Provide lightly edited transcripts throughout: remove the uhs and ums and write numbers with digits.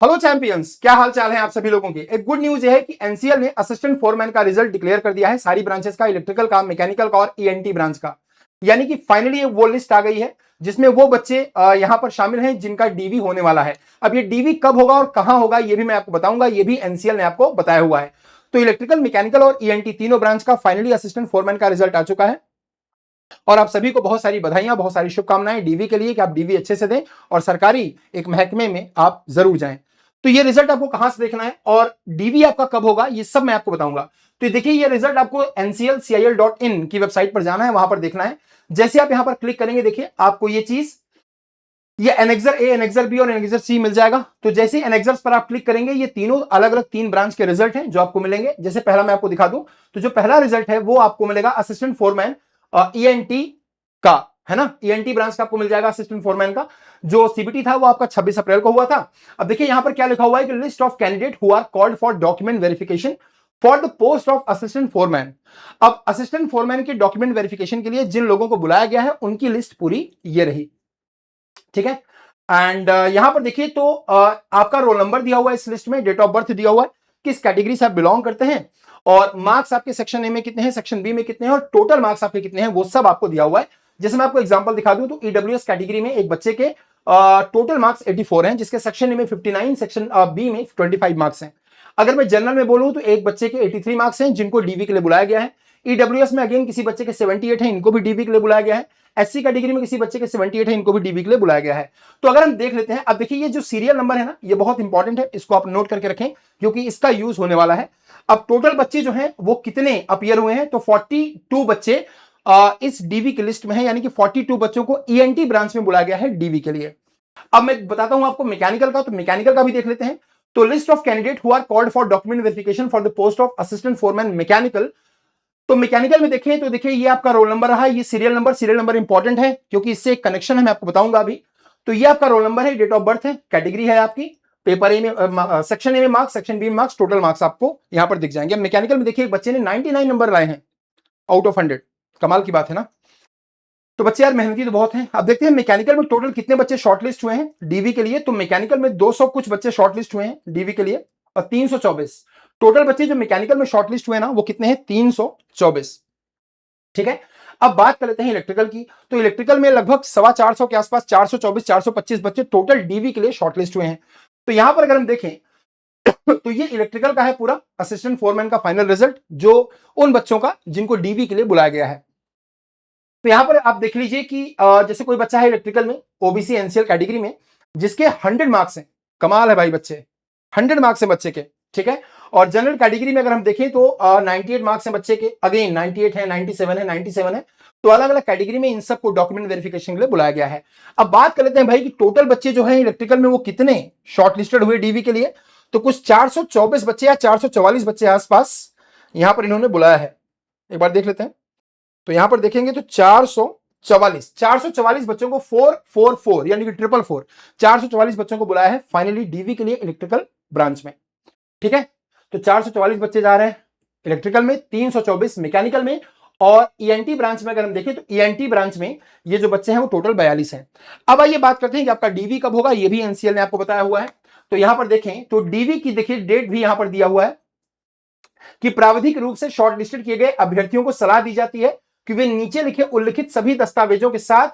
Hello champions, क्या हाल चाल है आप सभी लोगों के। एक गुड न्यूज ये है कि एनसीएल ने असिस्टेंट फोरमैन का रिजल्ट डिक्लेयर कर दिया है, सारी ब्रांचेस का, इलेक्ट्रिकल का, मैकेनिकल का और ईएनटी ब्रांच का। यानी कि फाइनली वो लिस्ट आ गई है जिसमें वो बच्चे यहां पर शामिल हैं जिनका डीवी होने वाला है। अब ये डीवी कब होगा और कहां होगा ये भी मैं आपको बताऊंगा, ये भी एनसीएल ने आपको बताया हुआ है। तो इलेक्ट्रिकल, मैकेनिकल और ईएनटी तीनों ब्रांच का फाइनली असिस्टेंट फोरमैन का रिजल्ट आ चुका है और आप सभी को बहुत सारी बधाइयां, बहुत सारी शुभकामनाएं डीवी के लिए कि आप डीवी अच्छे से दें और सरकारी एक महकमे में आप जरूर जाएं। तो ये रिजल्ट आपको कहां से देखना है और डीवी आपका कब होगा ये सब मैं आपको बताऊंगा। तो देखिए, ये रिजल्ट आपको nclcil.in की वेबसाइट पर जाना है, वहां पर देखना है। जैसे आप यहां पर क्लिक करेंगे, देखिए आपको ये चीज, ये एनेक्सर ए, एनेक्सर बी और एनेक्सर सी मिल जाएगा। तो जैसे एनेक्सर्स पर आप क्लिक करेंगे, ये तीनों अलग अलग तीन ब्रांच के रिजल्ट हैं जो आपको मिलेंगे। जैसे पहला मैं आपको दिखा दूं, तो जो पहला रिजल्ट है वो आपको मिलेगा असिस्टेंट फोरमैन ईएनटी का, है ना। ईएनटी ब्रांच का आपको मिल जाएगा असिस्टेंट फोरमैन का। जो सीबीटी था वो आपका 26 अप्रैल को हुआ था। अब देखिए यहां पर क्या लिखा हुआ है कि list of candidate who are called for document verification for the post of assistant foreman. अब असिस्टेंट फोरमैन के डॉक्यूमेंट वेरिफिकेशन के लिए जिन लोगों को बुलाया गया है उनकी लिस्ट पूरी ये रही, ठीक है। एंड यहां पर देखिए तो आपका रोल नंबर दिया हुआ है इस लिस्ट में, डेट ऑफ बर्थ दिया हुआ है, किस कैटेगरी से आप बिलोंग करते हैं और मार्क्स आपके सेक्शन ए में कितने हैं, सेक्शन बी में कितने हैं और टोटल मार्क्स आपके कितने हैं, वो सब आपको दिया हुआ है। जैसे मैं आपको एग्जांपल दिखा दूं तो ईडब्ल्यूएस कैटेगरी में एक बच्चे के टोटल मार्क्स 84 हैं, जिसके सेक्शन ए में 59, सेक्शन बी में 25 मार्क्स हैं। अगर मैं जनरल में बोलूं तो एक बच्चे के 83 मार्क्स हैं जिनको डीवी के लिए बुलाया गया है। ईडब्ल्यूएस में अगेन किसी बच्चे के 78 है, इनको भी डीवी के लिए बुलाया गया है। एससी कैटेगरी में किसी बच्चे के 78 है, इनको भी डीवी के लिए बुलाया गया है। तो अगर हम देख लेते हैं, अब देखिए ये जो सीरियल नंबर है ना, ये बहुत इंपॉर्टेंट है, इसको आप नोट करके रखें क्योंकि इसका यूज होने वाला है। अब टोटल बच्चे जो हैं वो कितने अपीयर हुए हैं, तो 42 बच्चे इस डीवी की लिस्ट में है, यानी कि 42 बच्चों को ईएनटी ब्रांच में बुलाया गया है डीवी के लिए। अब मैं बताता हूं आपको मैकेनिकल का, तो मैकेनिकल का भी देख लेते हैं। तो list of candidate who are called for document verification for the post of assistant foreman mechanical. तो मैकेनिकल में देखें तो देखिए ये आपका रोल नंबर रहा, ये सीरियल नंबर इंपॉर्टेंट है क्योंकि इससे एक कनेक्शन है, मैं आपको बताऊंगा अभी। तो ये आपका रोल नंबर है, डेट ऑफ बर्थ है, कैटेगरी है आपकी, पेपर ए में, सेक्शन ए में मार्क्स, सेक्शन बी में मार्क्स, टोटल मार्क्स आपको यहां पर दिख जाएंगे। मैकेनिकल में देखिए एक बच्चे ने 99 नंबर लाए हैं आउट ऑफ 100, कमाल की बात है ना। तो बच्चे यार मेहनती तो बहुत हैं। अब देखते हैं मैकेनिकल में टोटल कितने बच्चे शॉर्टलिस्ट हुए हैं डीवी के लिए। तो मैकेनिकल में 200 कुछ बच्चे शॉर्टलिस्ट हुए हैं डीवी के लिए और 324 टोटल बच्चे जो मैकेनिकल में शॉर्टलिस्ट हुए ना वो कितने हैं, 324, ठीक है। अब बात कर लेते हैं इलेक्ट्रिकल की। तो इलेक्ट्रिकल में लगभग 425 के आसपास 424 425 बच्चे टोटल डीवी के लिए शॉर्टलिस्ट हुए हैं। तो यहां पर अगर हम देखें तो ये इलेक्ट्रिकल का है पूरा असिस्टेंट फोरमैन का फाइनल रिजल्ट, जो उन बच्चों का जिनको डीवी के लिए बुलाया गया है। तो यहां पर आप देख लीजिए कि जैसे कोई बच्चा है इलेक्ट्रिकल में ओबीसी एनसीएल कैटेगरी में जिसके 100 मार्क्स हैं, कमाल है भाई बच्चे, 100 मार्क्स हैं बच्चे के, ठीक है। और जनरल कैटेगरी में अगर हम देखें तो 98 मार्क्स हैं बच्चे के, अगेन 98 है, 97 है, 97 है। तो अलग अलग कैटेगरी में इन सबको डॉक्यूमेंट वेरिफिकेशन के लिए बुलाया गया है। अब बात कर लेते हैं भाई कि टोटल बच्चे जो है इलेक्ट्रिकल में वो कितने शॉर्टलिस्टेड हुए डीवी के लिए। तो कुछ 424 बच्चे या 444 बच्चे आसपास यहां पर इन्होंने बुलाया है, एक बार देख लेते हैं। तो यहां पर देखेंगे तो 444 बच्चों को 444 यानी कि 444 444 बच्चों को बुलाया है फाइनली डीवी के लिए इलेक्ट्रिकल ब्रांच में, ठीक है। तो 444 बच्चे जा रहे हैं इलेक्ट्रिकल में, 324 मैकेनिकल में और ईएनटी ब्रांच में अगर हम देखें तो ईएनटी ब्रांच में ये जो बच्चे हैं वो टोटल 42 हैं। अब आइए बात करते हैं कि आपका डीवी कब होगा, ये भी एनसीएल ने आपको बताया हुआ है। तो यहां पर देखें तो डीवी की देखिए डेट भी यहां पर दिया हुआ है कि प्राविधिक रूप से शॉर्टलिस्टेड किए गए अभ्यर्थियों को सलाह दी जाती है कि वे नीचे लिखे उल्लिखित सभी दस्तावेजों के साथ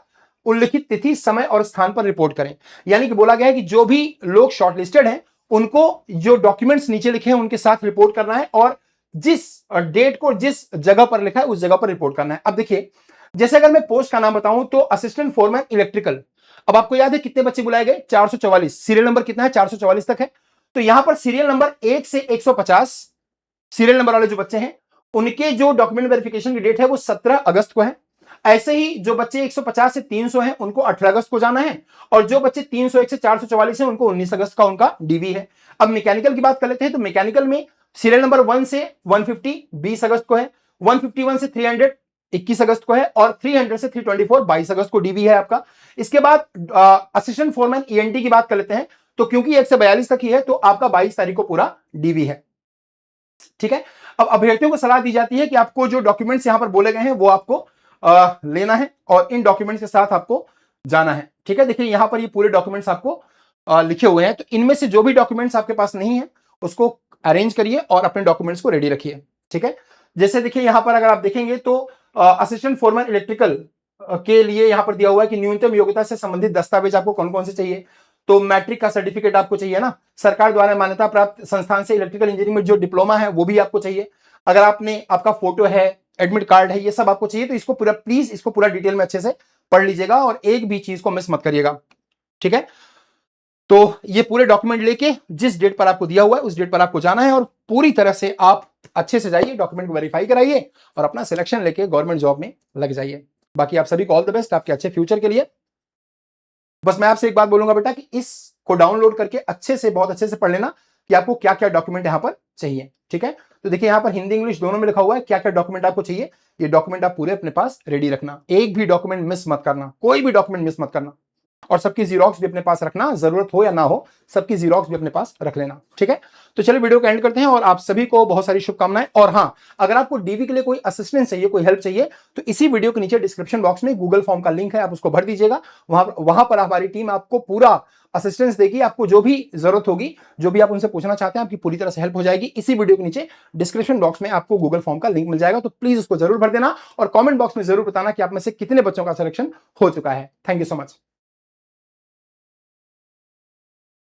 उल्लिखित तिथि, समय और स्थान पर रिपोर्ट करें। यानी कि बोला गया है कि जो भी लोग शॉर्टलिस्टेड हैं उनको जो डॉक्यूमेंट्स नीचे लिखे हैं उनके साथ रिपोर्ट करना है और जिस डेट को जिस जगह पर लिखा है उस जगह पर रिपोर्ट करना है। अब देखिए जैसे अगर मैं पोस्ट का नाम बताऊं तो असिस्टेंट फोरमैन इलेक्ट्रिकल, अब आपको याद है कितने बच्चे बुलाए गए, 444, सीरियल नंबर कितना है, 444 तक है। तो यहां पर सीरियल नंबर 1 से 150 सीरियल नंबर वाले जो बच्चे हैं उनके जो डॉक्यूमेंट वेरिफिकेशन की डेट है वो 17 अगस्त को है। ऐसे ही जो बच्चे 150 से 300 हैं उनको 18 अगस्त को जाना है और जो बच्चे 301 से 444 हैं उनको 19 अगस्त का उनका डीवी है। अब मैकेनिकल की बात कर लेते हैं तो मैकेनिकल में सीरियल नंबर 1 से 150 20 अगस्त को है, 151 से 300 21 अगस्त को है और 300 से 324 22 अगस्त को डीवी है आपका। इसके बाद असिस्टेंट फोरमैन ईएनटी की बात कर लेते हैं तो क्योंकि 1 से 42 तक ही है तो आपका 22 तारीख को पूरा डीवी है, ठीक है। अब अभ्यर्थियों को सलाह दी जाती है कि आपको जो डॉक्यूमेंट्स यहां पर बोले गए हैं वो आपको लेना है और इन डॉक्यूमेंट्स के साथ आपको जाना है, ठीक है। देखिए यहां पर ये पूरे डॉक्यूमेंट्स आपको लिखे हुए हैं। तो इनमें से जो भी डॉक्यूमेंट्स आपके पास नहीं है उसको अरेंज करिए और अपने डॉक्यूमेंट्स को रेडी रखिए। ठीक है, जैसे देखिए यहां पर अगर आप देखेंगे तो असिस्टेंट फोरमैन इलेक्ट्रिकल के लिए यहां पर दिया हुआ है कि न्यूनतम योग्यता से संबंधित दस्तावेज आपको कौन कौन से चाहिए। तो मैट्रिक का सर्टिफिकेट आपको चाहिए ना, सरकार द्वारा मान्यता प्राप्त संस्थान से इलेक्ट्रिकल इंजीनियरिंग में जो डिप्लोमा है वो भी आपको चाहिए। अगर आपका फोटो है, एडमिट कार्ड है, ये सब आपको चाहिए। तो इसको पूरा प्लीज इसको पूरा डिटेल में अच्छे से पढ़ लीजिएगा और एक भी चीज को मिस मत करिएगा। ठीक है, तो ये पूरे डॉक्यूमेंट लेके जिस डेट पर आपको दिया हुआ है उस डेट पर आपको जाना है और पूरी तरह से आप अच्छे से जाइए, डॉक्यूमेंट को वेरीफाई कराइए और अपना सिलेक्शन लेके गवर्नमेंट जॉब में लग जाइए। बाकी आप सभी को ऑल द बेस्ट आपके अच्छे फ्यूचर के लिए। बस मैं आपसे एक बात बोलूंगा बेटा कि इसको डाउनलोड करके अच्छे से, बहुत अच्छे से पढ़ लेना कि आपको क्या क्या डॉक्यूमेंट यहां पर चाहिए। ठीक है, तो देखिए यहां पर हिंदी इंग्लिश दोनों में लिखा हुआ है क्या क्या डॉक्यूमेंट आपको चाहिए। ये डॉक्यूमेंट आप पूरे अपने पास रेडी रखना, एक भी डॉक्यूमेंट मिस मत करना, कोई भी डॉक्यूमेंट मिस मत करना। और सबकी जीरोक्स भी अपने पास रखना, जरूरत हो या ना हो सबकी जीरोक्स भी अपने पास रख लेना। ठीक है, तो चलिए वीडियो को एंड करते हैं और आप सभी को बहुत सारी शुभकामनाएं। और हाँ, अगर आपको डीवी के लिए कोई असिस्टेंस चाहिए, कोई हेल्प चाहिए, तो इसी वीडियो के नीचे डिस्क्रिप्शन बॉक्स में गूगल फॉर्म का लिंक है, आप उसको भर दीजिएगा। वहां पर हमारी टीम आपको पूरा असिस्टेंस देगी, आपको जो भी जरूरत होगी, जो भी आप उनसे पूछना चाहते हैं, आपकी पूरी तरह से हेल्प हो जाएगी। इसी वीडियो के नीचे डिस्क्रिप्शन बॉक्स में आपको गूगल फॉर्म का लिंक मिल जाएगा, तो प्लीज उसको जरूर भर देना और कमेंट बॉक्स में जरूर बताना कि आप में से कितने बच्चों का सिलेक्शन हो चुका है। Thank you so much.